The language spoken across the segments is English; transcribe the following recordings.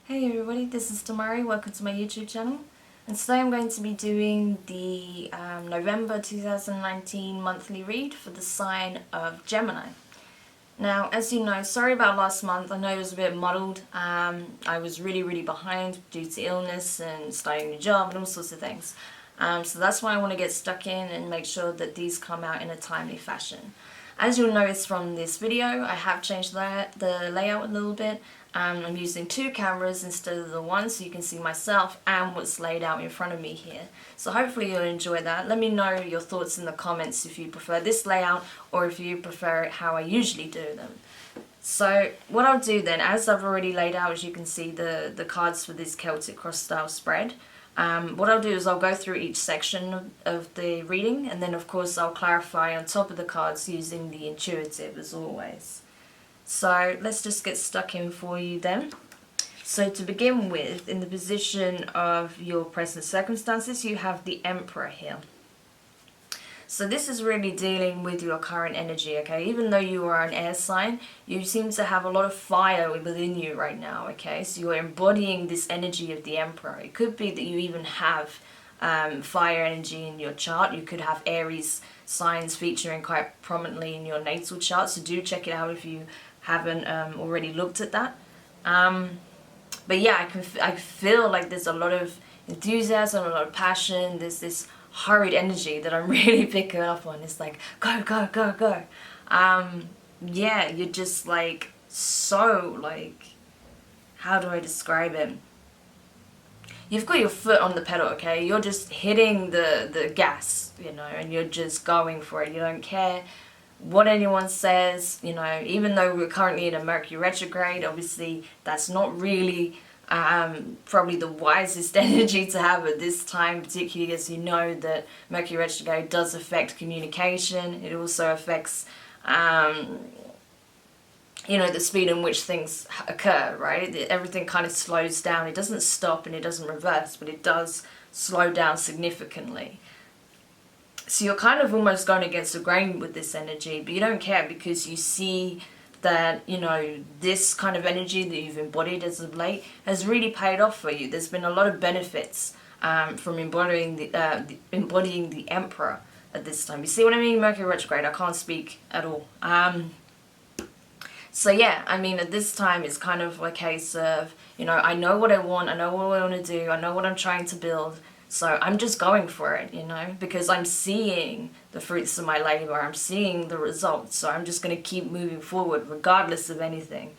Hey everybody, this is Demari. Welcome to my YouTube channel. And today I'm going to be doing the November 2019 monthly read for the sign of Gemini. Now, as you know, sorry about last month. I know it was a bit muddled. I was really behind due to illness and starting a new job and all sorts of things. So that's why I want to get stuck in and make sure that these come out in a timely fashion. As you'll notice from this video, I have changed the layout a little bit. I'm using two cameras instead of the one, so you can see myself and what's laid out in front of me here. So hopefully you'll enjoy that. Let me know your thoughts in the comments if you prefer this layout or if you prefer it how I usually do them. So what I'll do then, as I've already laid out, as you can see, the cards for this Celtic cross style spread. What I'll do is I'll go through each section of the reading, and then of course I'll clarify on top of the cards using the intuitive as always. So let's just get stuck in for you then. So to begin with, in the position of your present circumstances, you have the Emperor here. So this is really dealing with your current energy, okay? Even though you are an air sign, you seem to have a lot of fire within you right now, okay? So you're embodying this energy of the Emperor. It could be that you even have fire energy in your chart. You could have Aries signs featuring quite prominently in your natal chart, so do check it out if you haven't already looked at that. But yeah, I feel like there's a lot of enthusiasm, a lot of passion. There's this hurried energy that I'm really picking up on. It's like, go, go, go, go. Yeah, you're just like, so like, how do I describe it? You've got your foot on the pedal, okay? You're just hitting the gas, you know, and you're just going for it. You don't care what anyone says, you know, even though we're currently in a Mercury retrograde. Obviously that's not really probably the wisest energy to have at this time, particularly as you know that Mercury retrograde does affect communication. It also affects you know, the speed in which things occur, right? Everything kind of slows down. It doesn't stop and it doesn't reverse, but it does slow down significantly. So you're kind of almost going against the grain with this energy, but you don't care because you see that, you know, this kind of energy that you've embodied as of late has really paid off for you. There's been a lot of benefits from embodying the Emperor at this time. You see what I mean? Mercury retrograde, I can't speak at all. So yeah, I mean, at this time it's kind of a case of, you know, I know what I want, I know what I want to do, I know what I'm trying to build. So I'm just going for it, you know, because I'm seeing the fruits of my labor. I'm seeing the results. So I'm just going to keep moving forward regardless of anything,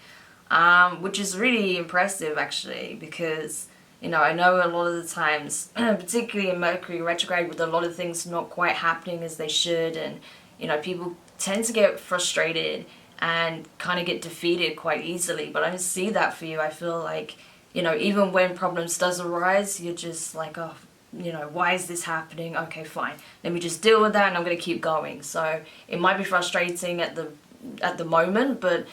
which is really impressive, actually, because, you know, I know a lot of the times, particularly in Mercury retrograde, with a lot of things not quite happening as they should. And, you know, people tend to get frustrated and kind of get defeated quite easily. But I don't see that for you. I feel like, you know, even when problems does arise, you're just like, oh, you know, why is this happening? Okay, fine. Let me just deal with that and I'm going to keep going. So it might be frustrating at the moment, but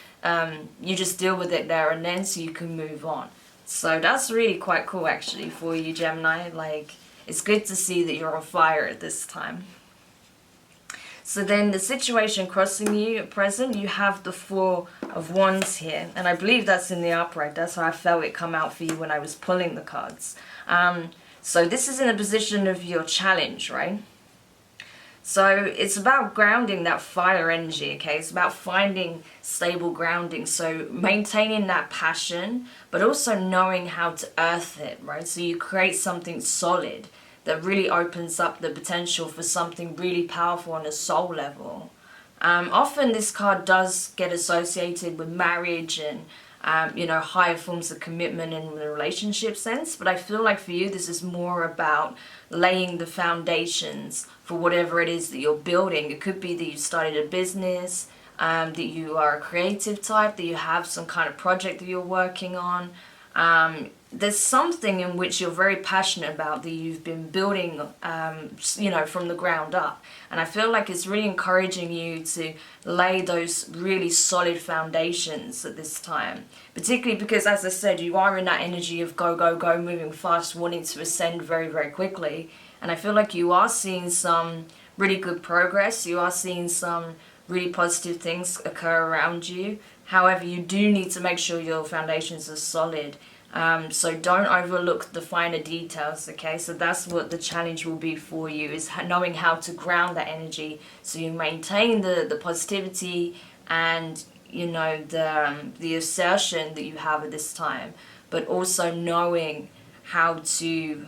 you just deal with it there and then so you can move on. So that's really quite cool actually for you, Gemini. Like, it's good to see that you're on fire at this time. So then the situation crossing you at present, you have the Four of Wands here. And I believe that's in the upright. That's how I felt it come out for you when I was pulling the cards. So this is in a position of your challenge, right? So it's about grounding that fire energy, okay? It's about finding stable grounding. So maintaining that passion, but also knowing how to earth it, right? So you create something solid that really opens up the potential for something really powerful on a soul level. Often this card does get associated with marriage and you know, higher forms of commitment in the relationship sense, but I feel like for you this is more about laying the foundations for whatever it is that you're building. It could be that you started a business, that you are a creative type, that you have some kind of project that you're working on. There's something in which you're very passionate about that you've been building, you know, from the ground up. And I feel like it's really encouraging you to lay those really solid foundations at this time. Particularly because, as I said, you are in that energy of go, go, go, moving fast, wanting to ascend very quickly. And I feel like you are seeing some really good progress. You are seeing some really positive things occur around you. However, you do need to make sure your foundations are solid. So don't overlook the finer details, okay? So that's what the challenge will be for you, is knowing how to ground that energy so you maintain the positivity and, you know, the assertion that you have at this time, but also knowing how to, you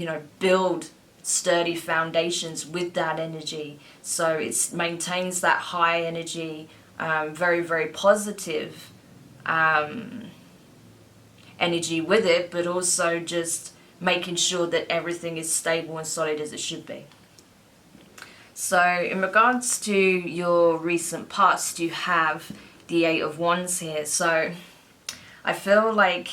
know, build sturdy foundations with that energy. So it maintains that high energy, very, very positive energy with it, but also just making sure that everything is stable and solid as it should be. So in regards to your recent past, you have the Eight of Wands here. So I feel like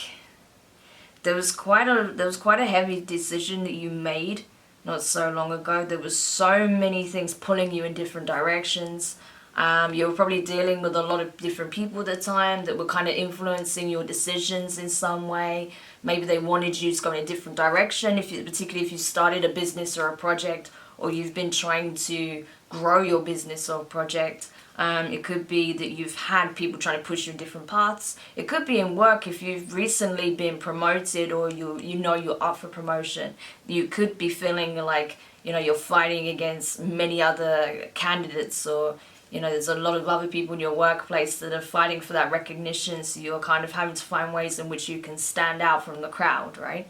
there was quite a heavy decision that you made not so long ago. There was so many things pulling you in different directions. You were probably dealing with a lot of different people at the time that were kind of influencing your decisions in some way. Maybe they wanted you to go in a different direction, particularly if you started a business or a project, or you've been trying to grow your business or project. It could be that you've had people trying to push you in different paths. It could be in work if you've recently been promoted, or you know you're up for promotion. You could be feeling like, you know, you're fighting against many other candidates, or, you know, there's a lot of other people in your workplace that are fighting for that recognition, so you're kind of having to find ways in which you can stand out from the crowd, right?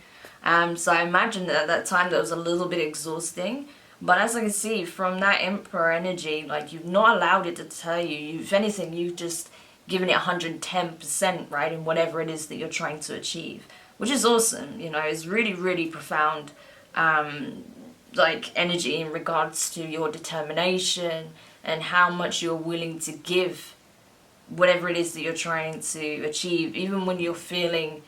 So I imagine that at that time that was a little bit exhausting. But as I can see from that Emperor energy, like, you've not allowed it to deter you. If anything, you've just given it 110%, right, in whatever it is that you're trying to achieve, which is awesome. You know, it's really, really profound, like, energy in regards to your determination and how much you're willing to give whatever it is that you're trying to achieve, even when you're feeling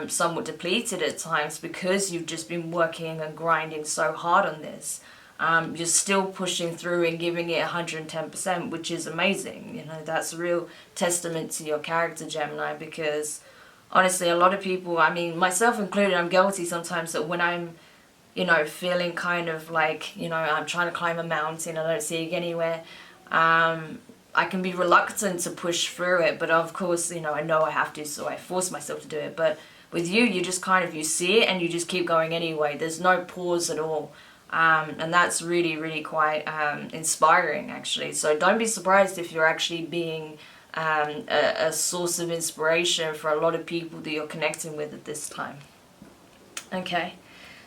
somewhat depleted at times, because you've just been working and grinding so hard on this. You're still pushing through and giving it 110%, which is amazing. You know, that's a real testament to your character, Gemini, because honestly, a lot of people, I mean, myself included, I'm guilty sometimes that when I'm, you know, feeling kind of like, you know, I'm trying to climb a mountain, I don't see it anywhere, I can be reluctant to push through it, but of course, you know I have to, so I force myself to do it. But with you, you just kind of, you see it and you just keep going anyway. There's no pause at all. And that's really, really quite inspiring, actually. So don't be surprised if you're actually being a source of inspiration for a lot of people that you're connecting with at this time. Okay.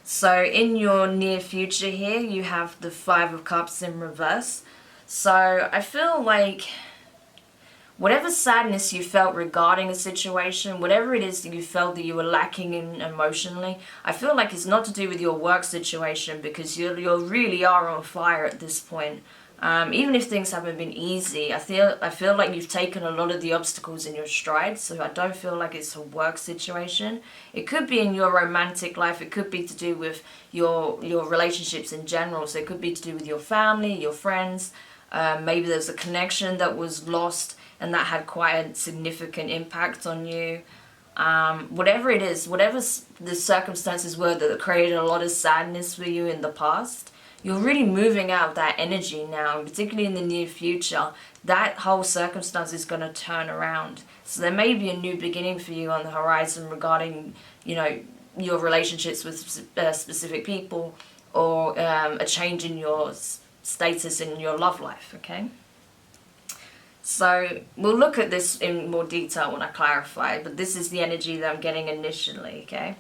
So in your near future here, you have the Five of Cups in reverse. So I feel like whatever sadness you felt regarding a situation, whatever it is that you felt that you were lacking in emotionally, I feel like it's not to do with your work situation, because you really are on fire at this point. Even if things haven't been easy, I feel like you've taken a lot of the obstacles in your stride, so I don't feel like it's a work situation. It could be in your romantic life, it could be to do with your relationships in general, so it could be to do with your family, your friends. Maybe there's a connection that was lost and that had quite a significant impact on you. Whatever it is, whatever the circumstances were that created a lot of sadness for you in the past, you're really moving out that energy now, and particularly in the near future, that whole circumstance is going to turn around. So there may be a new beginning for you on the horizon regarding, you know, your relationships with specific people, or a change in your status in your love life, okay? So we'll look at this in more detail when I clarify, but this is the energy that I'm getting initially, okay?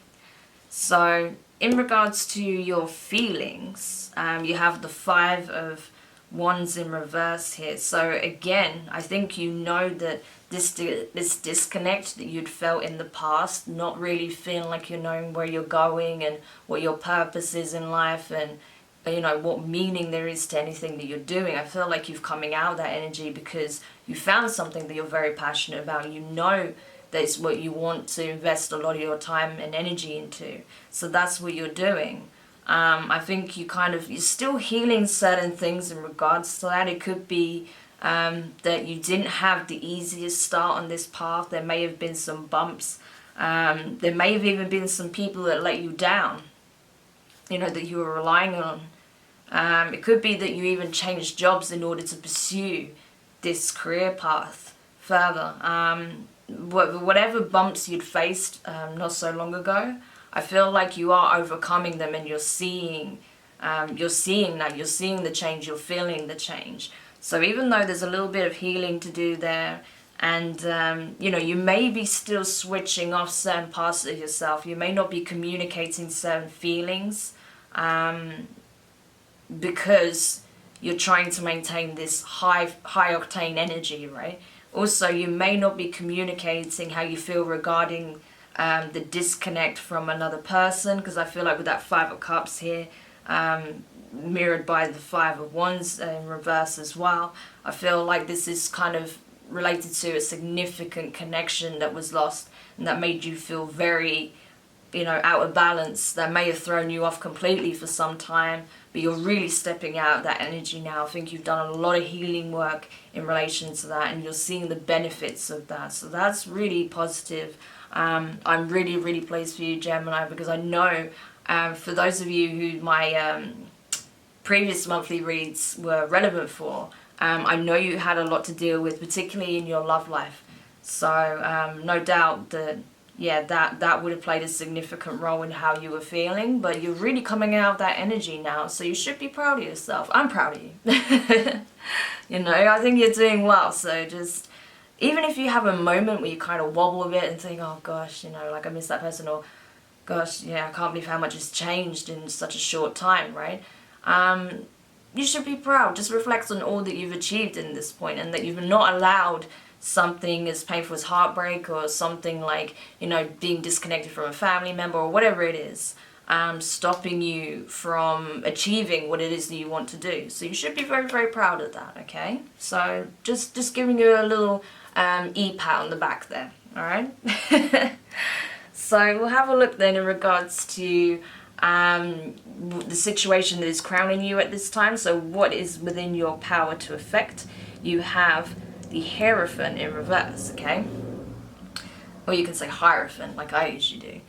So in regards to your feelings, you have the Five of Wands in reverse here. So again, I think you know that this disconnect that you'd felt in the past, not really feeling like you're knowing where you're going and what your purpose is in life, and you know what meaning there is to anything that you're doing. I feel like you've coming out of that energy because you found something that you're very passionate about. You know that it's what you want to invest a lot of your time and energy into, so that's what you're doing. I think you're still healing certain things in regards to that. It could be that you didn't have the easiest start on this path. There may have been some bumps. There may have even been some people that let you down, you know, that you were relying on. It could be that you even changed jobs in order to pursue this career path further. Whatever bumps you'd faced not so long ago, I feel like you are overcoming them, and you're seeing that, you're seeing the change, you're feeling the change. So even though there's a little bit of healing to do there, and you may be still switching off certain parts of yourself, you may not be communicating certain feelings, because you're trying to maintain this high octane energy, right? Also, you may not be communicating how you feel regarding the disconnect from another person, because I feel like with that Five of Cups here, mirrored by the Five of Wands in reverse as well, I feel like this is kind of related to a significant connection that was lost, and that made you feel very, out of balance. That may have thrown you off completely for some time, but you're really stepping out of that energy now. I think you've done a lot of healing work in relation to that, and you're seeing the benefits of that. So that's really positive. I'm really, really pleased for you, Gemini, because I know for those of you who my previous monthly reads were relevant for, I know you had a lot to deal with, particularly in your love life. So no doubt that, that would have played a significant role in how you were feeling, but you're really coming out of that energy now, so you should be proud of yourself. I'm proud of you. I think you're doing well, so just, even if you have a moment where you kind of wobble a bit and think, oh gosh, like I miss that person, or gosh, I can't believe how much has changed in such a short time, right? You should be proud. Just reflect on all that you've achieved in this point, and that you've not allowed something as painful as heartbreak, or something like, being disconnected from a family member, or whatever it is, stopping you from achieving what it is that you want to do. So you should be very, very proud of that, okay? So just giving you a little e-pat on the back there, alright? So we'll have a look then in regards to the situation that is crowning you at this time. So what is within your power to affect? You have the Hierophant in reverse, okay? Or you can say Hierophant, like I usually do.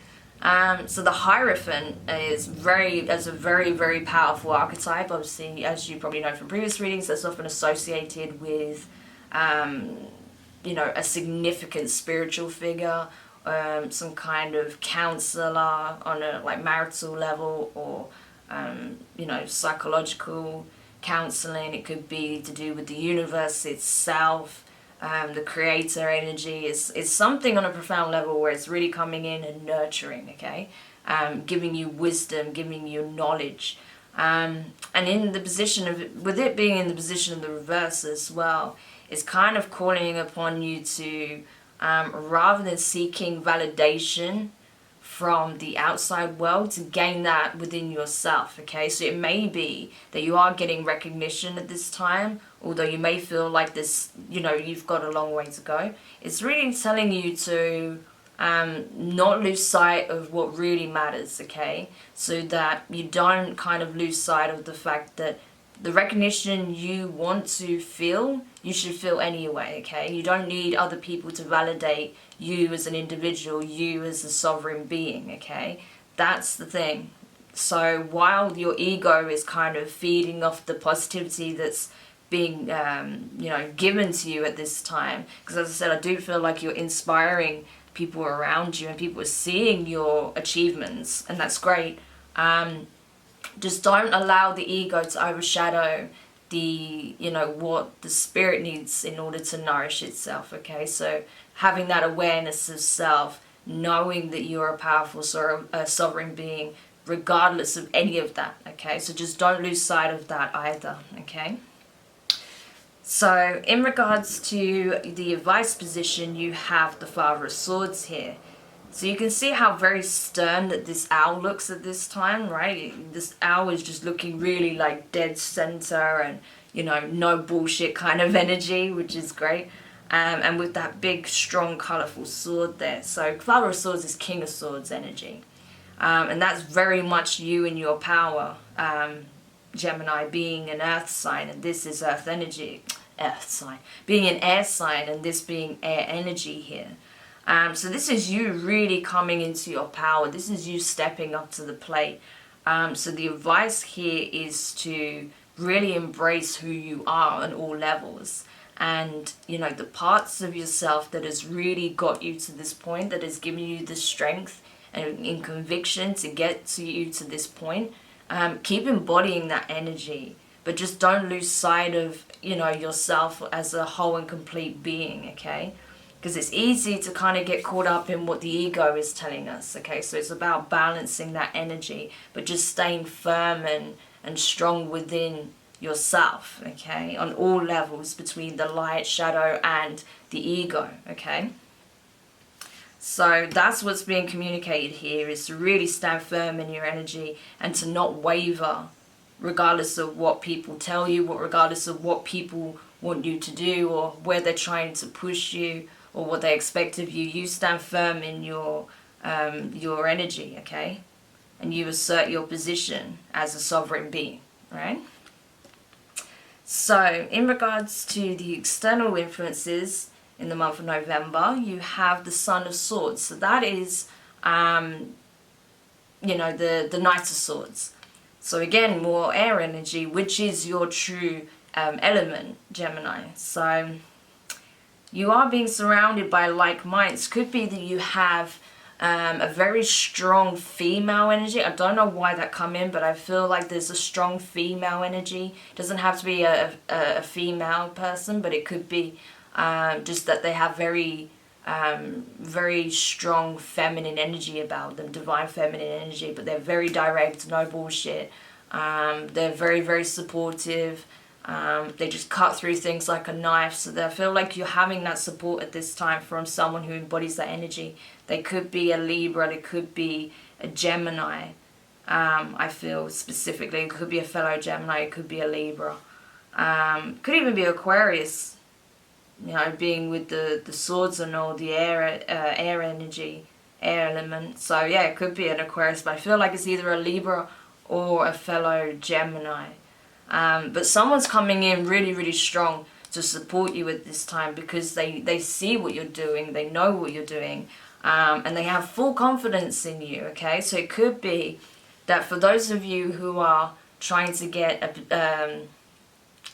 So the Hierophant is a very, very powerful archetype. Obviously, as you probably know from previous readings, that's often associated with, a significant spiritual figure, some kind of counselor on a marital level, or psychological counseling. It could be to do with the universe itself, the creator energy. It's something on a profound level where it's really coming in and nurturing, okay? Giving you wisdom, giving you knowledge. And in the position of, with it being in the position of the reverse as well, it's kind of calling upon you to, rather than seeking validation from the outside world, to gain that within yourself, okay? So it may be that you are getting recognition at this time, although you may feel like this, you've got a long way to go. It's really telling you to not lose sight of what really matters, okay? So that you don't kind of lose sight of the fact that the recognition you want to feel, you should feel anyway, okay? You don't need other people to validate you as an individual, you as a sovereign being, okay? That's the thing. So while your ego is kind of feeding off the positivity that's being, given to you at this time, because as I said, I do feel like you're inspiring people around you, and people are seeing your achievements, and that's great. Just don't allow the ego to overshadow the, what the spirit needs in order to nourish itself, okay? So having that awareness of self, knowing that you're a powerful sovereign being, regardless of any of that, okay? So just don't lose sight of that either, okay? So in regards to the advice position, you have the Father of Swords here. So you can see how very stern that this owl looks at this time, right? This owl is just looking really like dead center and, no bullshit kind of energy, which is great. And with that big, strong, colourful sword there. So Father of Swords is King of Swords energy. And that's very much you and your power, Gemini, being an earth sign, and this is earth energy. Earth sign. Being an air sign, and this being air energy here. So this is you really coming into your power. This is you stepping up to the plate. So the advice here is to really embrace who you are on all levels. and the parts of yourself that has really got you to this point, that has given you the strength and in conviction to get to you to this point. Keep embodying that energy, but just don't lose sight of yourself as a whole and complete being, okay? Because it's easy to kind of get caught up in what the ego is telling us, okay? So it's about balancing that energy, but just staying firm and strong within yourself, okay? On all levels, between the light, shadow, and the ego, okay? So that's what's being communicated here, is to really stand firm in your energy and to not waver regardless of what people tell you, regardless of what people want you to do or where they're trying to push you or what they expect of you. You stand firm in your energy, okay? And you assert your position as a sovereign being, right? So in regards to the external influences in the month of November, you have the Sun of Swords. So that is, the Knight of Swords. So again, more air energy, which is your true element, Gemini. So you are being surrounded by like minds. Could be that you have a very strong female energy. I don't know why that come in, but I feel like there's a strong female energy. It doesn't have to be a female person, but it could be just that they have very strong feminine energy about them, divine feminine energy, but they're very direct, no bullshit. They're very, very supportive. They just cut through things like a knife. So I feel like you're having that support at this time from someone who embodies that energy. They could be a Libra, they could be a Gemini. I feel specifically, it could be a fellow Gemini, it could be a Libra. Could even be Aquarius, being with the swords and all the air energy, air element. So yeah, it could be an Aquarius, but I feel like it's either a Libra or a fellow Gemini. But someone's coming in really, really strong to support you at this time because they see what you're doing, they know what you're doing, and they have full confidence in you, okay? So it could be that for those of you who are trying to get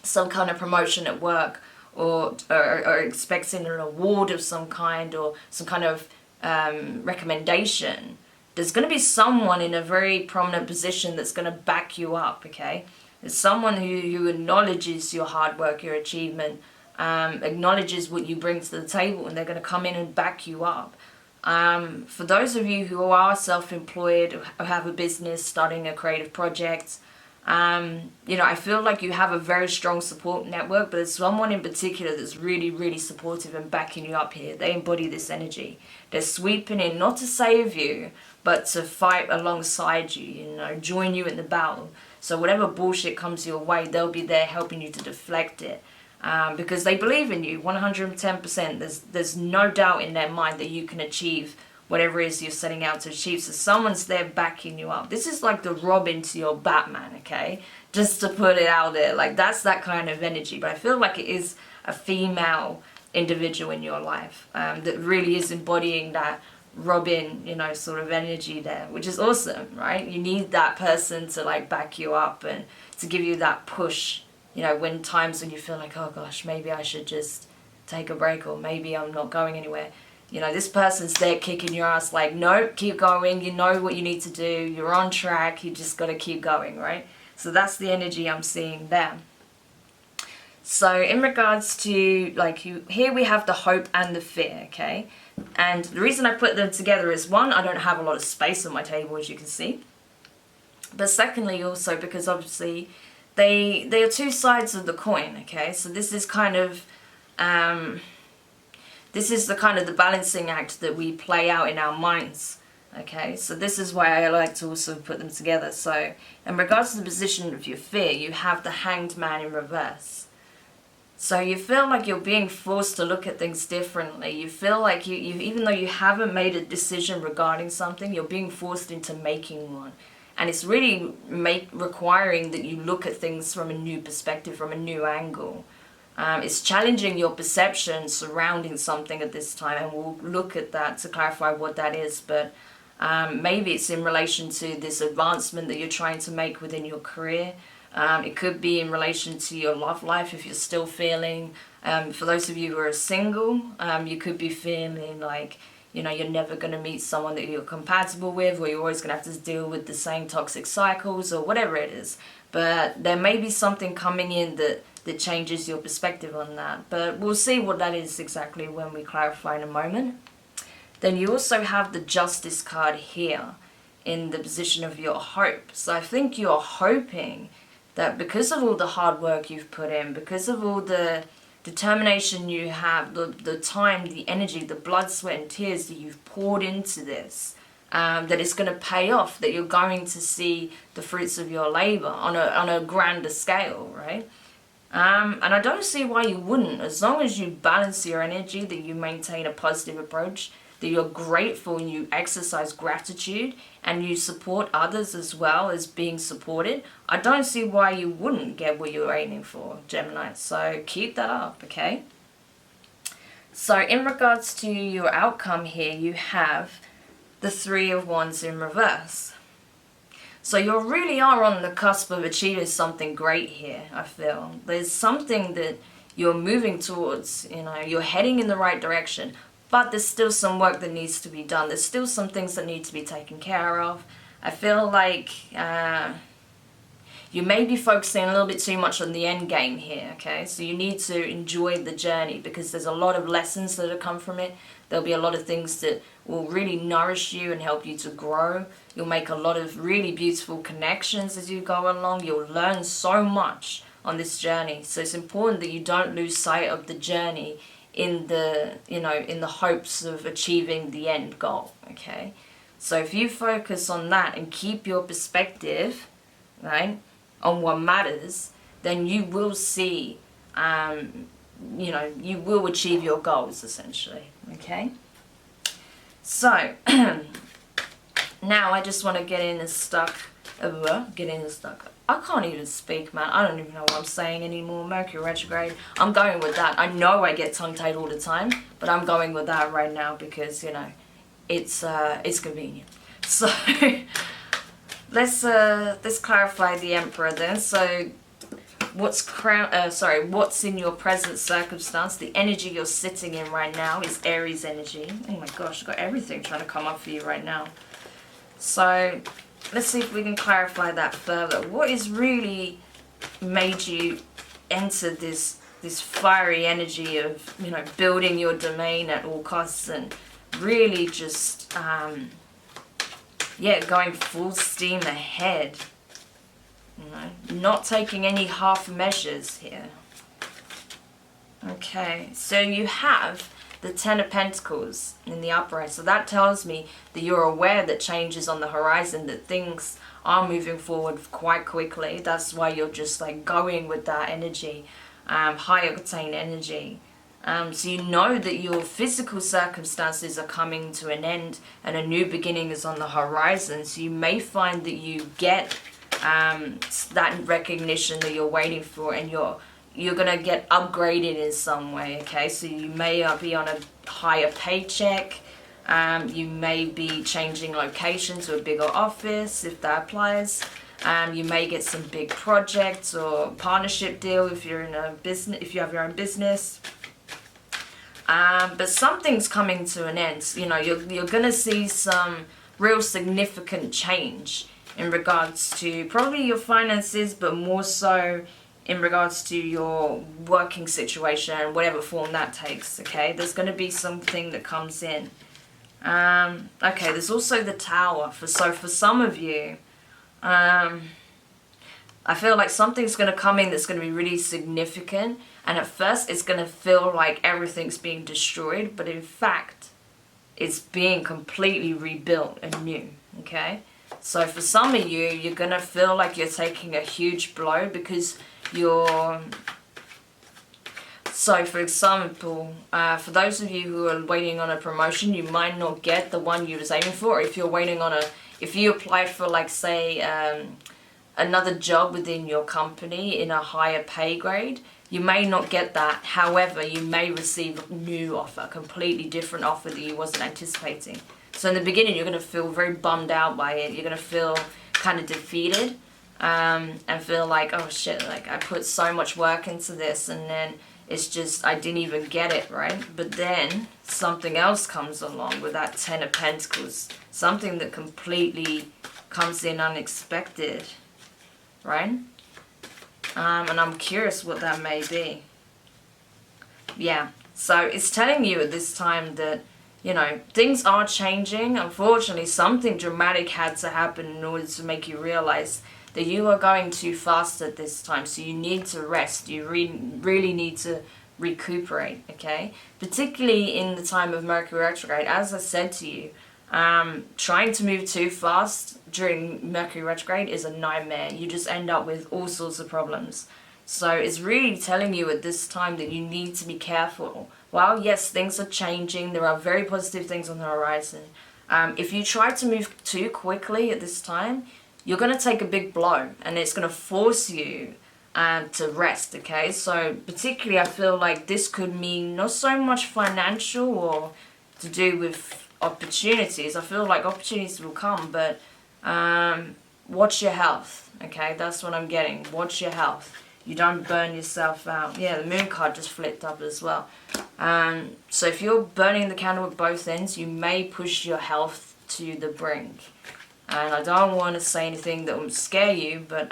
some kind of promotion at work, or expecting an award of some kind, or some kind of recommendation, there's going to be someone in a very prominent position that's going to back you up, okay? There's someone who acknowledges your hard work, your achievement, acknowledges what you bring to the table, and they're going to come in and back you up. For those of you who are self-employed or have a business, starting a creative project, I feel like you have a very strong support network, but there's someone in particular that's really, really supportive and backing you up here. They embody this energy. They're sweeping in, not to save you, but to fight alongside you, join you in the battle. So whatever bullshit comes your way, they'll be there helping you to deflect it. Because they believe in you 110%. There's no doubt in their mind that you can achieve whatever it is you're setting out to achieve. So someone's there backing you up. This is like the Robin to your Batman, okay? Just to put it out there. Like, that's that kind of energy. But I feel like it is a female individual in your life that really is embodying that Robin, sort of energy there, which is awesome, right? You need that person to like back you up and to give you that push, when times when you feel like, oh gosh, maybe I should just take a break, or maybe I'm not going anywhere. This person's there kicking your ass like, no, keep going, you know what you need to do, you're on track, you just got to keep going, right? So that's the energy I'm seeing there. So in regards to, here we have the hope and the fear, okay? And the reason I put them together is, one, I don't have a lot of space on my table, as you can see. But secondly, also, because obviously they are two sides of the coin, okay? So this is kind of, the balancing act that we play out in our minds, okay? So this is why I like to also put them together. So in regards to the position of your fear, you have the Hanged Man in reverse. So you feel like you're being forced to look at things differently. You feel like you even though you haven't made a decision regarding something, you're being forced into making one. And it's really requiring that you look at things from a new perspective, from a new angle. It's challenging your perception surrounding something at this time, and we'll look at that to clarify what that is. But maybe it's in relation to this advancement that you're trying to make within your career. It could be in relation to your love life if you're still feeling. For those of you who are single, you could be feeling like, you know, you're never going to meet someone that you're compatible with, or you're always going to have to deal with the same toxic cycles or whatever it is. But there may be something coming in that changes your perspective on that. But we'll see what that is exactly when we clarify in a moment. Then you also have the Justice card here in the position of your hope. So I think you're hoping that because of all the hard work you've put in, because of all the determination you have, the time, the energy, the blood, sweat and tears that you've poured into this, that it's going to pay off, that you're going to see the fruits of your labor on a grander scale, right? And I don't see why you wouldn't, as long as you balance your energy, that you maintain a positive approach, that you're grateful and you exercise gratitude and you support others as well as being supported. I don't see why you wouldn't get what you're aiming for, Gemini. So keep that up, okay? So in regards to your outcome here, you have the Three of Wands in reverse. So you really are on the cusp of achieving something great here, I feel. There's something that you're moving towards, you know, you're heading in the right direction. But there's still some work that needs to be done. There's still some things that need to be taken care of. I feel like you may be focusing a little bit too much on the end game here, okay? So you need to enjoy the journey because there's a lot of lessons that have come from it. There'll be a lot of things that will really nourish you and help you to grow. You'll make a lot of really beautiful connections as you go along. You'll learn so much on this journey. So it's important that you don't lose sight of the journey in the, you know, in the hopes of achieving the end goal, okay? So if you focus on that and keep your perspective, right, on what matters, then you will see, you know, you will achieve your goals, essentially, okay? So, now I just want to get in and stuck. I can't even speak, man. I don't even know what I'm saying anymore. Mercury retrograde. I'm going with that. I know I get tongue-tied all the time, but I'm going with that right now because, you know, it's convenient. So let's clarify the Emperor then. So what's in your present circumstance? The energy you're sitting in right now is Aries energy. Oh my gosh, I've got everything trying to come up for you right now. So let's see if we can clarify that further. What has really made you enter this fiery energy of, you know, building your domain at all costs and really just, yeah, going full steam ahead? You know, not taking any half measures here. Okay, so you have the Ten of Pentacles in the upright. So that tells me that you're aware that change is on the horizon, that things are moving forward quite quickly. That's why you're just like going with that energy, high octane energy. So you know that your physical circumstances are coming to an end and a new beginning is on the horizon. So you may find that you get that recognition that you're waiting for, and you're gonna get upgraded in some way, okay? So you may be on a higher paycheck, you may be changing location to a bigger office if that applies. You may get some big projects or partnership deal if you're in a business, if you have your own business. But something's coming to an end. You know, you're gonna see some real significant change in regards to probably your finances, but more so in regards to your working situation and whatever form that takes, okay? There's going to be something that comes in. Okay, there's also the Tower. So for some of you, I feel like something's going to come in that's going to be really significant, and at first it's going to feel like everything's being destroyed, but in fact, it's being completely rebuilt anew, okay? So for some of you, you're going to feel like you're taking a huge blow because you're... So for example, for those of you who are waiting on a promotion, you might not get the one you was aiming for. If you're waiting on if you applied for, like, say, another job within your company in a higher pay grade, you may not get that. However, you may receive a new offer, a completely different offer that you wasn't anticipating. So in the beginning, you're going to feel very bummed out by it. You're going to feel kind of defeated. and feel like, oh shit, like I put so much work into this and then it's just, I didn't even get it, right? But then something else comes along with that Ten of Pentacles, something that completely comes in unexpected, right? And I'm curious what that may be. Yeah, so it's telling you at this time that, you know, things are changing. Unfortunately, something dramatic had to happen in order to make you realize that you are going too fast at this time. So you need to rest. You really need to recuperate, okay? Particularly in the time of Mercury retrograde. As I said to you, trying to move too fast during Mercury retrograde is a nightmare. You just end up with all sorts of problems. So it's really telling you at this time that you need to be careful. While yes, things are changing, there are very positive things on the horizon. If you try to move too quickly at this time, you're going to take a big blow and it's going to force you to rest, okay? So particularly I feel like this could mean not so much financial or to do with opportunities. I feel like opportunities will come, but watch your health, okay? That's what I'm getting. Watch your health. You don't burn yourself out. Yeah, the moon card just flipped up as well. So if you're burning the candle at both ends, you may push your health to the brink. And I don't want to say anything that will scare you, but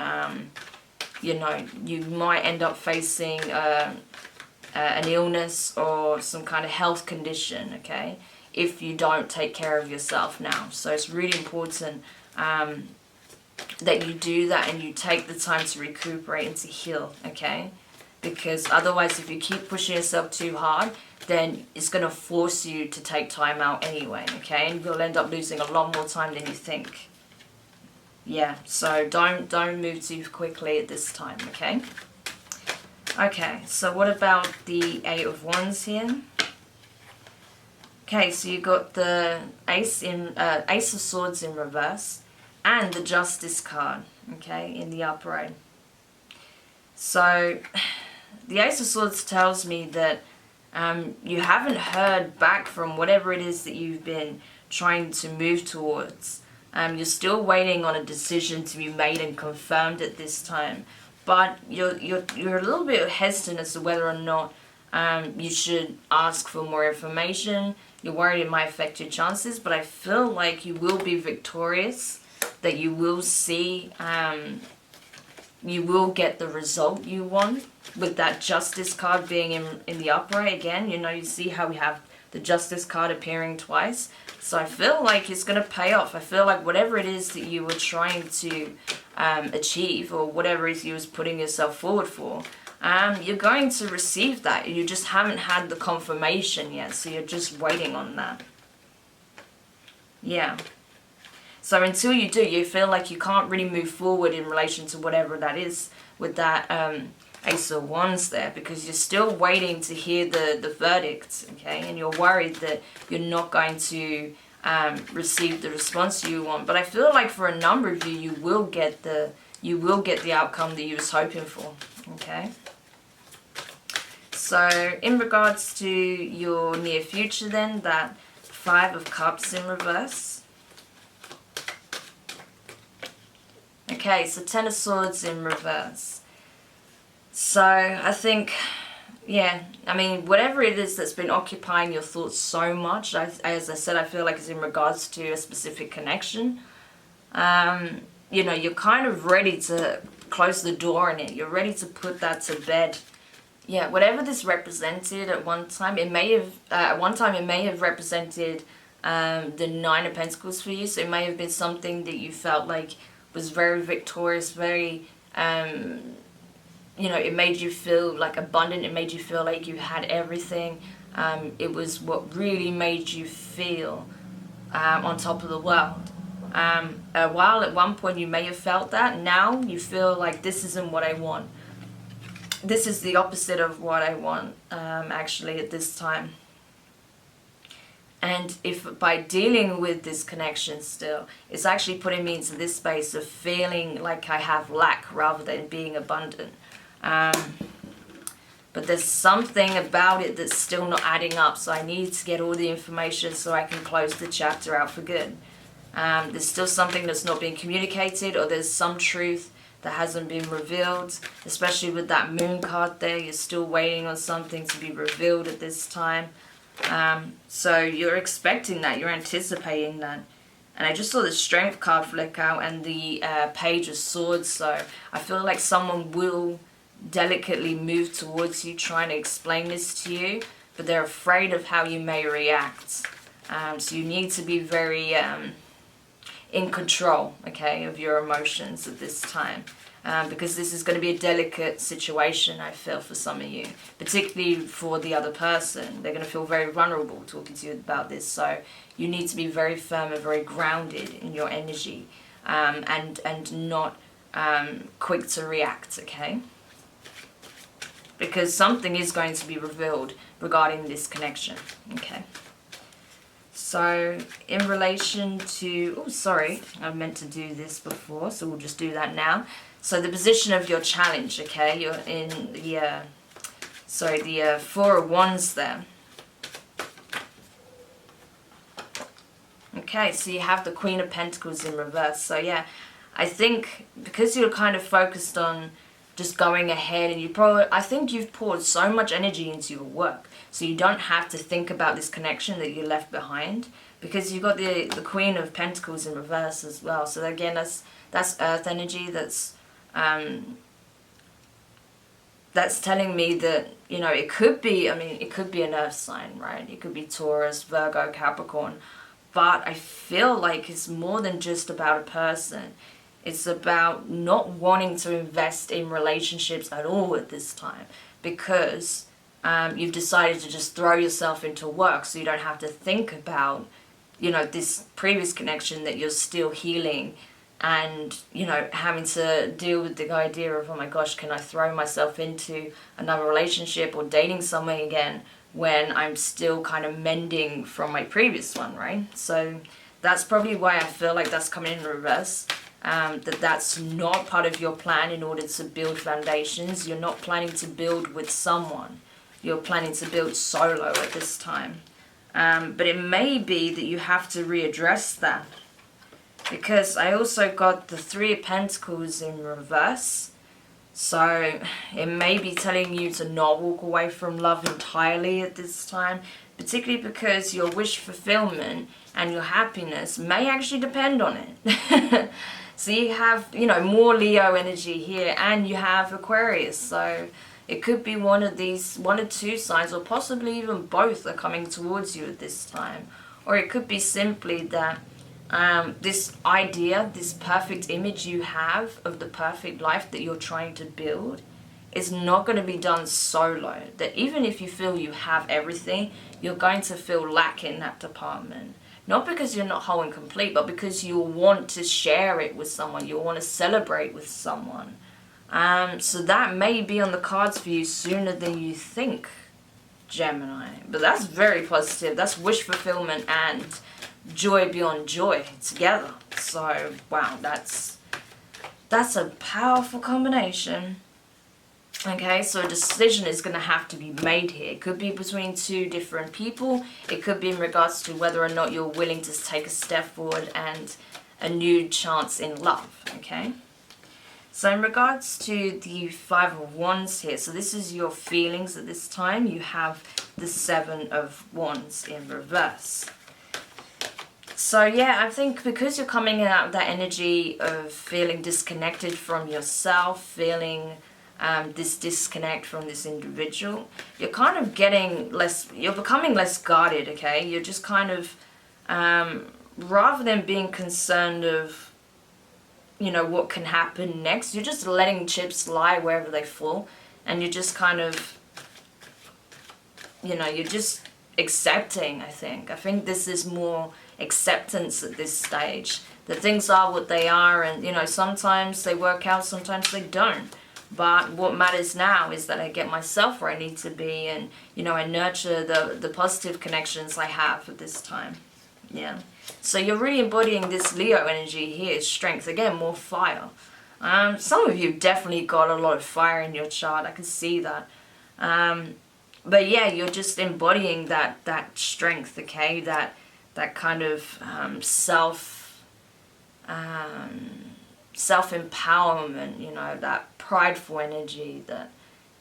you know, you might end up facing an illness or some kind of health condition, okay, if you don't take care of yourself now. So it's really important that you do that and you take the time to recuperate and to heal, okay? Because otherwise, if you keep pushing yourself too hard, then it's going to force you to take time out anyway, okay? And you'll end up losing a lot more time than you think. Yeah, so don't move too quickly at this time, okay? Okay, so what about the Eight of Wands here? Okay, so you got the Ace of Swords in reverse and the Justice card, okay, in the upright. So the Ace of Swords tells me that you haven't heard back from whatever it is that you've been trying to move towards. You're still waiting on a decision to be made and confirmed at this time, but you're a little bit hesitant as to whether or not you should ask for more information. You're worried it might affect your chances, but I feel like you will be victorious, that you will see, you will get the result you want with that Justice card being in the upright again. You know, you see how we have the Justice card appearing twice. So I feel like it's going to pay off. I feel like whatever it is that you were trying to achieve, or whatever it is you was putting yourself forward for, you're going to receive that. You just haven't had the confirmation yet, so you're just waiting on that. Yeah. So until you do, you feel like you can't really move forward in relation to whatever that is with that Ace of Wands there, because you're still waiting to hear the verdict, okay? And you're worried that you're not going to receive the response you want. But I feel like for a number of you, you will get the outcome that you was hoping for, okay? So in regards to your near future then, that Five of Cups in reverse. Okay, so Ten of Swords in reverse. So I think, yeah, I mean, whatever it is that's been occupying your thoughts so much, as I said, I feel like it's in regards to a specific connection. You know, you're kind of ready to close the door on it. You're ready to put that to bed. Yeah, whatever this represented at one time, it may have represented the Nine of Pentacles for you. So it may have been something that you felt like was very victorious, very, you know, it made you feel like abundant. It made you feel like you had everything. It was what really made you feel on top of the world. While at one point you may have felt that, now you feel like this isn't what I want. This is the opposite of what I want, actually, at this time. And if by dealing with this connection still, it's actually putting me into this space of feeling like I have lack rather than being abundant. But there's something about it that's still not adding up, so I need to get all the information so I can close the chapter out for good. There's still something that's not being communicated, or there's some truth that hasn't been revealed, especially with that moon card there. You're still waiting on something to be revealed at this time. So you're expecting that, you're anticipating that. And I just saw the Strength card flick out and the Page of Swords, so I feel like someone will delicately move towards you trying to explain this to you, but they're afraid of how you may react. So you need to be very in control, okay, of your emotions at this time. Because this is going to be a delicate situation, I feel, for some of you. Particularly for the other person. They're going to feel very vulnerable talking to you about this. So you need to be very firm and very grounded in your energy. And not quick to react, okay? Because something is going to be revealed regarding this connection, okay? So, in relation to... Oh, sorry. I meant to do this before, so we'll just do that now. So, the position of your challenge, okay? You're in the... the Four of Wands there. Okay, so you have the Queen of Pentacles in reverse. So, yeah, I think because you're kind of focused on just going ahead, and I think you've poured so much energy into your work, so you don't have to think about this connection that you left behind, because you've got the Queen of Pentacles in reverse as well. So again, that's earth energy. That's telling me that, you know, it could be, I mean, it could be an earth sign, right? It could be Taurus, Virgo, Capricorn, but I feel like it's more than just about a person. It's about not wanting to invest in relationships at all at this time, because you've decided to just throw yourself into work, so you don't have to think about, you know, this previous connection that you're still healing, and, you know, having to deal with the idea of, oh my gosh, can I throw myself into another relationship or dating someone again when I'm still kind of mending from my previous one, right? So that's probably why I feel like that's coming in reverse. That's not part of your plan in order to build foundations. You're not planning to build with someone. You're planning to build solo at this time. But it may be that you have to readdress that. Because I also got the Three of Pentacles in reverse. So it may be telling you to not walk away from love entirely at this time. Particularly because your wish fulfillment and your happiness may actually depend on it. So you have, you know, more Leo energy here, and you have Aquarius. So it could be one of these, one or two signs, or possibly even both are coming towards you at this time. Or it could be simply that this idea, this perfect image you have of the perfect life that you're trying to build is not going to be done solo. That even if you feel you have everything, you're going to feel lack in that department. Not because you're not whole and complete, but because you want to share it with someone. You want to celebrate with someone. So that may be on the cards for you sooner than you think, Gemini. But that's very positive. That's wish fulfillment and joy beyond joy together. So, wow, that's a powerful combination. Okay, so a decision is going to have to be made here. It could be between two different people. It could be in regards to whether or not you're willing to take a step forward and a new chance in love. Okay, so in regards to the Five of Wands here, so this is your feelings at this time. You have the Seven of Wands in reverse. So yeah, I think because you're coming out of that energy of feeling disconnected from yourself, feeling this disconnect from this individual, you're kind of getting less, you're becoming less guarded, okay? You're just kind of, rather than being concerned of, you know, what can happen next, you're just letting chips lie wherever they fall, and you're just kind of, you know, you're just accepting, I think. I think this is more acceptance at this stage, that things are what they are, and, you know, sometimes they work out, sometimes they don't. But what matters now is that I get myself where I need to be, and, you know, I nurture the positive connections I have at this time. Yeah. So you're really embodying this Leo energy here, strength. Again, more fire. Some of you definitely got a lot of fire in your chart. I can see that. But yeah, you're just embodying that strength, okay? That kind of self self-empowerment, you know, that prideful energy that,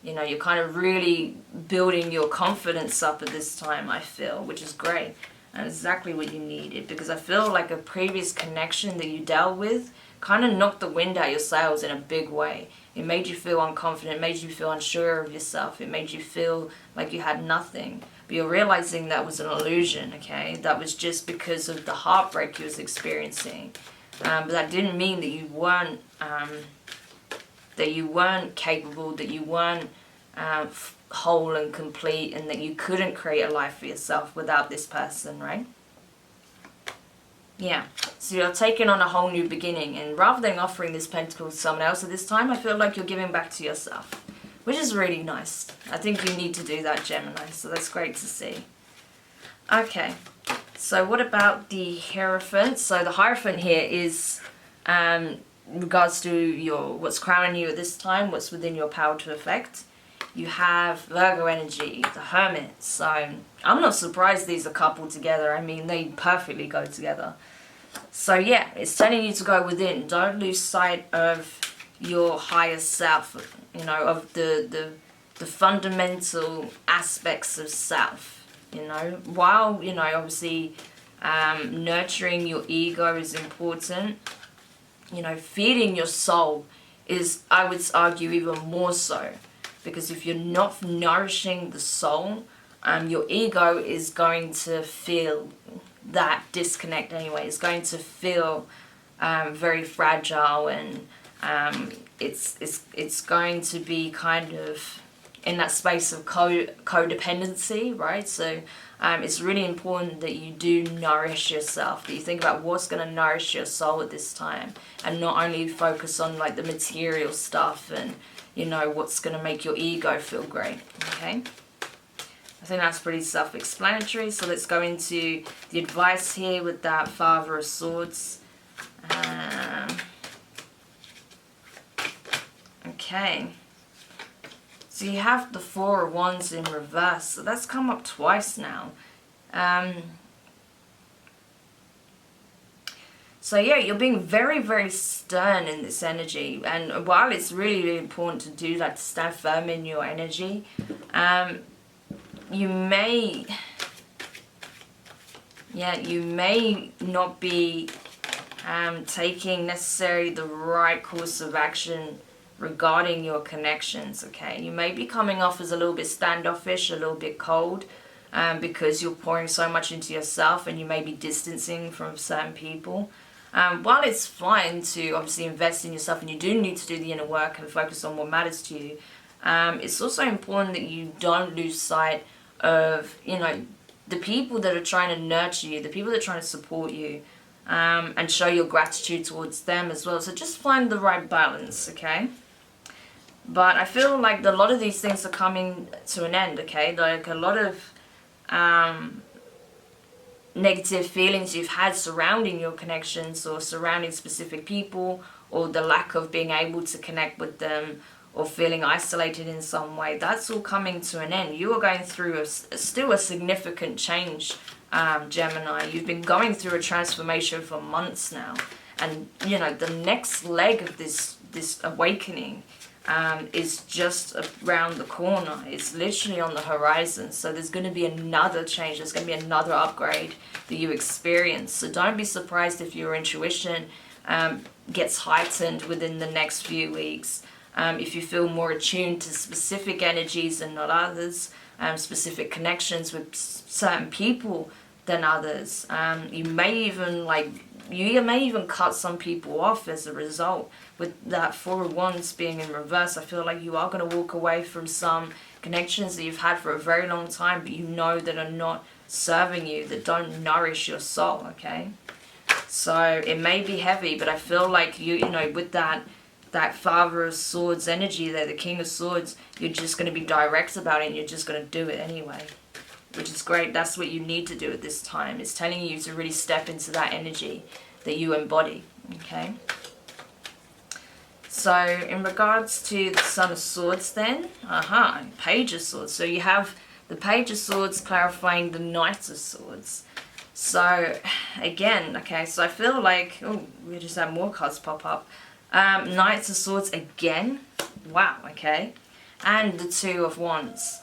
you know, you're kind of really building your confidence up at this time, I feel, which is great. And exactly what you needed, because I feel like a previous connection that you dealt with kind of knocked the wind out your sails in a big way. It made you feel unconfident, it made you feel unsure of yourself, it made you feel like you had nothing. But you're realizing that was an illusion, okay? That was just because of the heartbreak you was experiencing. But that didn't mean that you weren't capable, that you weren't whole and complete, and that you couldn't create a life for yourself without this person, right? Yeah, so you're taking on a whole new beginning, and rather than offering this pentacle to someone else at this time, I feel like you're giving back to yourself, which is really nice. I think you need to do that, Gemini, so that's great to see. Okay, so what about the Hierophant? So the Hierophant here is in regards to what's crowning you at this time, what's within your power to affect. You have Virgo energy, the Hermit. So I'm not surprised these are coupled together. I mean, they perfectly go together. So yeah, it's telling you to go within. Don't lose sight of your higher self, you know, of the fundamental aspects of self, you know. While, you know, obviously nurturing your ego is important, you know, feeding your soul is, I would argue, even more so. Because if you're not nourishing the soul, your ego is going to feel that disconnect anyway. It's going to feel very fragile, and it's going to be kind of in that space of codependency, right? So it's really important that you do nourish yourself, that you think about what's going to nourish your soul at this time, and not only focus on like the material stuff and, you know, what's going to make your ego feel great, okay? I think that's pretty self-explanatory. So let's go into the advice here with that Father of Swords. Okay. So you have the Four of Wands in reverse. So that's come up twice now. So yeah, you're being very, very stern in this energy. And while it's really, really important to do that, to stand firm in your energy, you may not be taking necessarily the right course of action regarding your connections, okay? You may be coming off as a little bit standoffish, a little bit cold, because you're pouring so much into yourself, and you may be distancing from certain people. While it's fine to obviously invest in yourself, and you do need to do the inner work and focus on what matters to you, it's also important that you don't lose sight of, you know, the people that are trying to nurture you, the people that are trying to support you, and show your gratitude towards them as well. So just find the right balance, okay? But I feel like a lot of these things are coming to an end, okay? Like a lot of negative feelings you've had surrounding your connections, or surrounding specific people, or the lack of being able to connect with them, or feeling isolated in some way, that's all coming to an end. You are going through still a significant change, Gemini. You've been going through a transformation for months now, and you know the next leg of this awakening is just around the corner. It's literally on the horizon. So there's going to be another change. There's going to be another upgrade that you experience. So don't be surprised if your intuition gets heightened within the next few weeks. If you feel more attuned to specific energies and not others, specific connections with certain people than others. You may even cut some people off as a result. With that Four of Wands being in reverse, I feel like you are going to walk away from some connections that you've had for a very long time, but you know that are not serving you, that don't nourish your soul, okay? So it may be heavy, but I feel like you know, with that Father of Swords energy there, the King of Swords, you're just going to be direct about it, and you're just going to do it anyway, which is great. That's what you need to do at this time. It's telling you to really step into that energy that you embody, okay? So in regards to the Son of Swords then, Page of Swords. So you have the Page of Swords clarifying the Knight of Swords. So again, okay, so I feel like, oh, we just had more cards pop up. Knights of Swords again. Wow, okay. And the Two of Wands.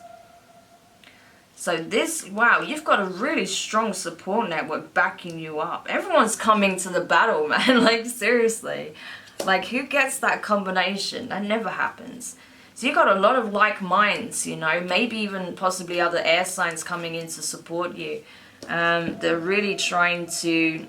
So this, wow, you've got a really strong support network backing you up. Everyone's coming to the battle, man. Like, seriously. Like, who gets that combination? That never happens. So you've got a lot of like minds, you know, maybe even possibly other air signs coming in to support you. They're really trying to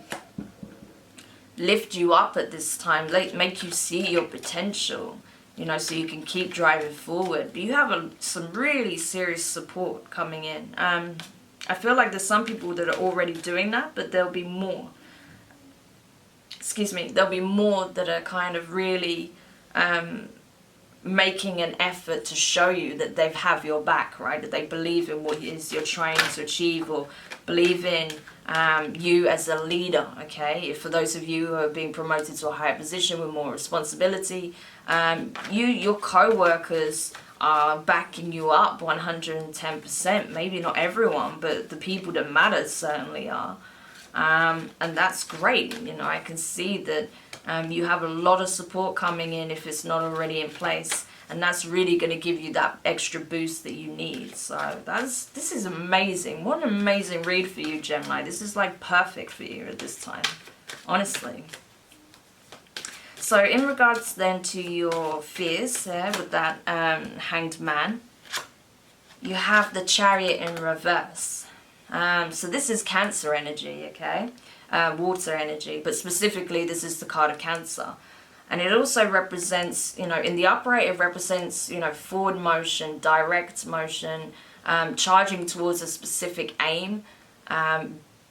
lift you up at this time, like make you see your potential, you know, so you can keep driving forward. But you have some really serious support coming in. I feel like there's some people that are already doing that, but there'll be more. Excuse me, there'll be more that are kind of really making an effort to show you that they have your back, right? That they believe in what it is you're trying to achieve, or believe in you as a leader, okay? For those of you who are being promoted to a higher position with more responsibility, your co-workers are backing you up 110%. Maybe not everyone, but the people that matter certainly are. And that's great. You know, I can see that you have a lot of support coming in if it's not already in place, and that's really going to give you that extra boost that you need. So this is amazing. What an amazing read for you, Gemini. This is like perfect for you at this time, honestly. So in regards then to your fears with that Hanged Man, you have the Chariot in reverse. So this is Cancer energy, okay? Water energy, but specifically this is the card of Cancer. And it also represents, you know, in the upright it represents, you know, forward motion, direct motion, charging towards a specific aim,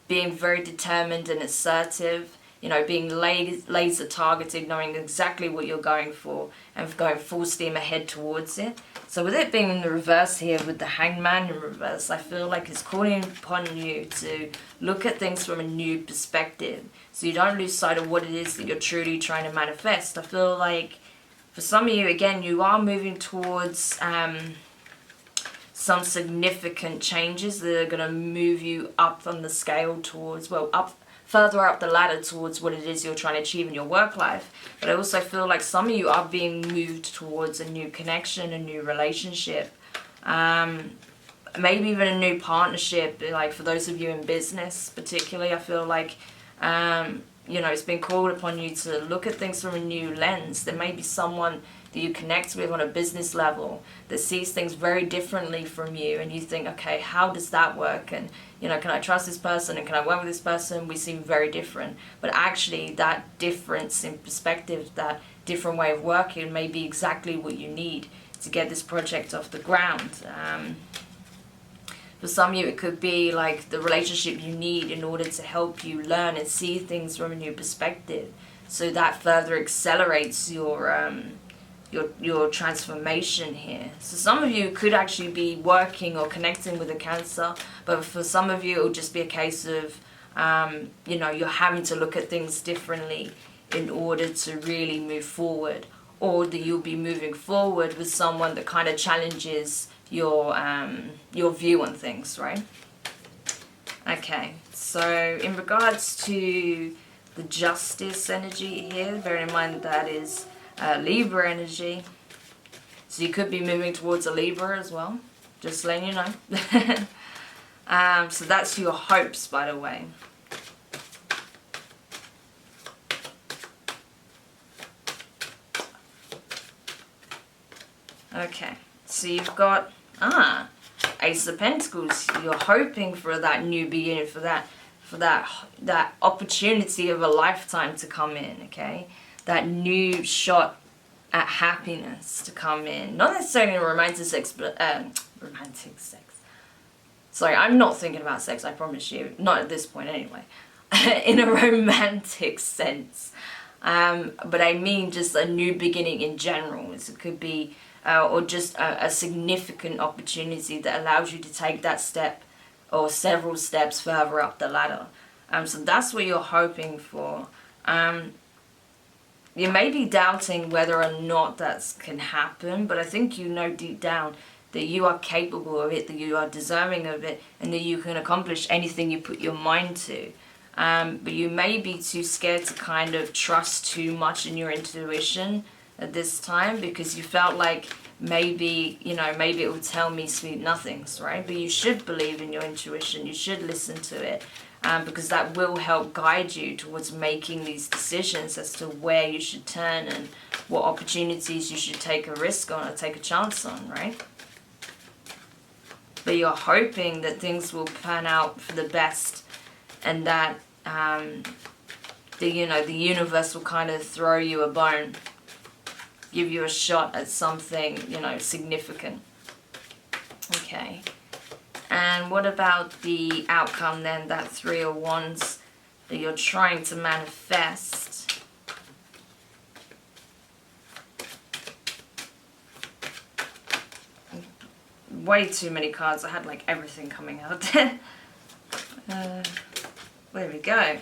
being very determined and assertive, you know, being laser targeted, knowing exactly what you're going for and going full steam ahead towards it. So with it being in the reverse here with the Hangman in reverse, I feel like it's calling upon you to look at things from a new perspective, so you don't lose sight of what it is that you're truly trying to manifest. I feel like for some of you, again, you are moving towards some significant changes that are going to move you up on the scale towards, well, further up the ladder towards what it is you're trying to achieve in your work life. But I also feel like some of you are being moved towards a new connection, a new relationship, maybe even a new partnership. Like for those of you in business particularly, I feel like you know, it's been called upon you to look at things from a new lens. There may be someone that you connect with on a business level that sees things very differently from you, and you think, okay, how does that work? And, you know, can I trust this person, and can I work with this person? We seem very different. But actually that difference in perspective, that different way of working may be exactly what you need to get this project off the ground. For some of you, it could be like the relationship you need in order to help you learn and see things from a new perspective. So that further accelerates your transformation here. So some of you could actually be working or connecting with a Cancer, but for some of you, it'll just be a case of, you know, you're having to look at things differently in order to really move forward, or that you'll be moving forward with someone that kind of challenges your view on things, right? Okay, so in regards to the Justice energy here, bear in mind that is Libra energy. So you could be moving towards a Libra as well, just letting you know. So that's your hopes, by the way. Okay, so you've got Ace of Pentacles. You're hoping for that new beginning, for that opportunity of a lifetime to come in, okay? That new shot at happiness to come in. Not necessarily in romantic sex, but romantic sex. Sorry, I'm not thinking about sex, I promise you. Not at this point anyway. In a romantic sense. But I mean just a new beginning in general. It could be or just a significant opportunity that allows you to take that step or several steps further up the ladder. So that's what you're hoping for. You may be doubting whether or not that can happen, but I think you know deep down that you are capable of it, that you are deserving of it, and that you can accomplish anything you put your mind to. but you may be too scared to kind of trust too much in your intuition at this time, because you felt like maybe, you know, maybe it will tell me sweet nothings, right? But you should believe in your intuition. You should listen to it, because that will help guide you towards making these decisions as to where you should turn and what opportunities you should take a risk on or take a chance on, right? But you're hoping that things will pan out for the best, and that the universe will kind of throw you a bone, give you a shot at something, you know, significant. Okay. And what about the outcome then, that Three of Wands that you're trying to manifest? Way too many cards. I had like everything coming out there. There we go.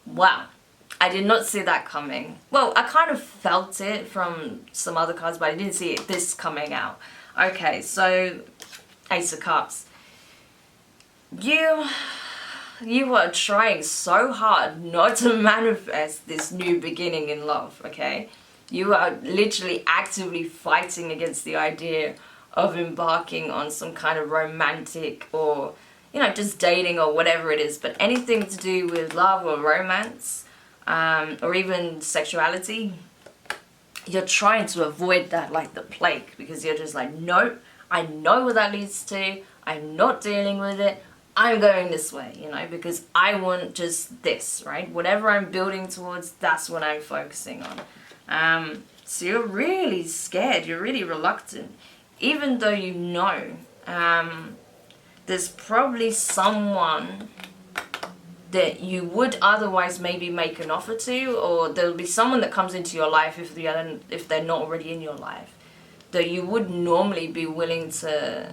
Wow. I did not see that coming. Well, I kind of felt it from some other cards, but I didn't see this coming out. Okay, so Ace of Cups. You are trying so hard not to manifest this new beginning in love, okay? You are literally actively fighting against the idea of embarking on some kind of romantic or, you know, just dating or whatever it is, but anything to do with love or romance, or even sexuality, you're trying to avoid that like the plague, because you're just like, nope, I know what that leads to, I'm not dealing with it, I'm going this way, you know, because I want just this, right? Whatever I'm building towards, that's what I'm focusing on. So you're really scared, you're really reluctant, even though you know there's probably someone that you would otherwise maybe make an offer to, or there'll be someone that comes into your life if they're not already in your life, that you would normally be willing to,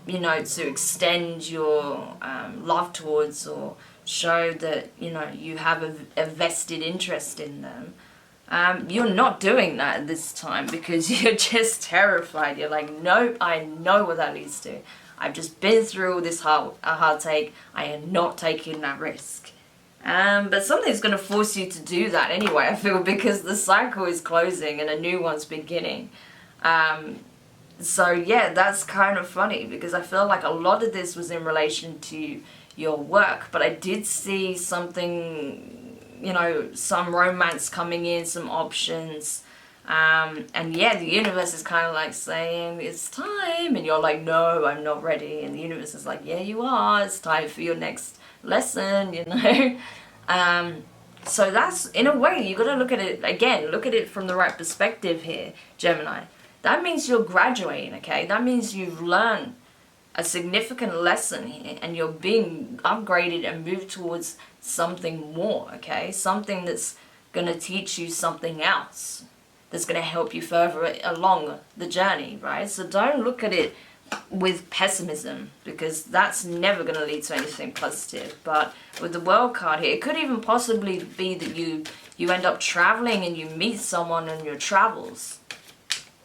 you know, to extend your love towards, or show that, you know, you have a vested interest in them. You're not doing that at this time because you're just terrified. You're like, no, I know what that leads to. I've just been through all this heartache. I am not taking that risk. But something's going to force you to do that anyway, I feel, because the cycle is closing and a new one's beginning. So yeah, that's kind of funny, because I feel like a lot of this was in relation to your work, but I did see something, you know, some romance coming in, some options. And yeah, the universe is kind of like saying, it's time, and you're like, no, I'm not ready, and the universe is like, yeah, you are, it's time for your next lesson, you know. So that's, in a way, you got to look at it, again, look at it from the right perspective here, Gemini. That means you're graduating, okay? That means you've learned a significant lesson here, and you're being upgraded and moved towards something more, okay? Something that's going to teach you something else, that's going to help you further along the journey, right? So don't look at it with pessimism, because that's never going to lead to anything positive. But with the World card here, it could even possibly be that you end up traveling and you meet someone on your travels.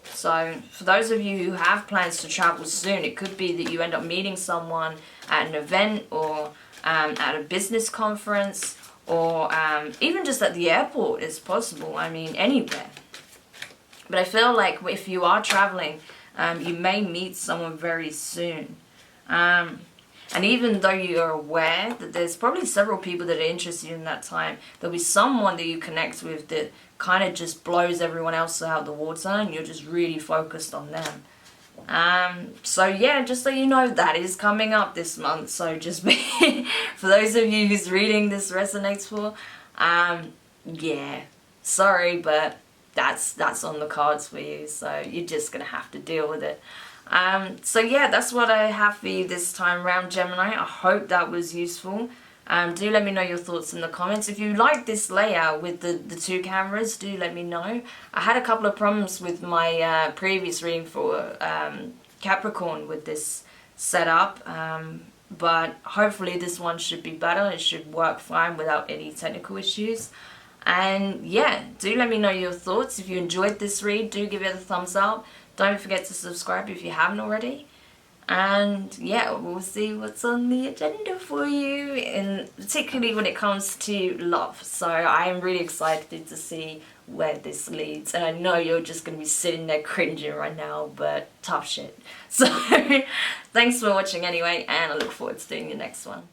So for those of you who have plans to travel soon, it could be that you end up meeting someone at an event, or at a business conference, or even just at the airport is possible. I mean, anywhere. But I feel like if you are traveling, you may meet someone very soon. And even though you're aware that there's probably several people that are interested in that time, there'll be someone that you connect with that kind of just blows everyone else out of the water, and you're just really focused on them. So yeah, just so you know, that is coming up this month. So just be, for those of you whose reading this resonates for, yeah, sorry, but that's on the cards for you, so you're just gonna have to deal with it. So yeah, that's what I have for you this time around, Gemini. I hope that was useful. Do let me know your thoughts in the comments. If you like this layout with the two cameras, do let me know. I had a couple of problems with my previous reading for Capricorn with this setup, but hopefully this one should be better. It should work fine without any technical issues. And yeah, do let me know your thoughts. If you enjoyed this read, do give it a thumbs up. Don't forget to subscribe if you haven't already. And yeah, we'll see what's on the agenda for you, and particularly when it comes to love. So I'm really excited to see where this leads, and I know you're just going to be sitting there cringing right now, but tough shit. So thanks for watching anyway, and I look forward to doing the next one.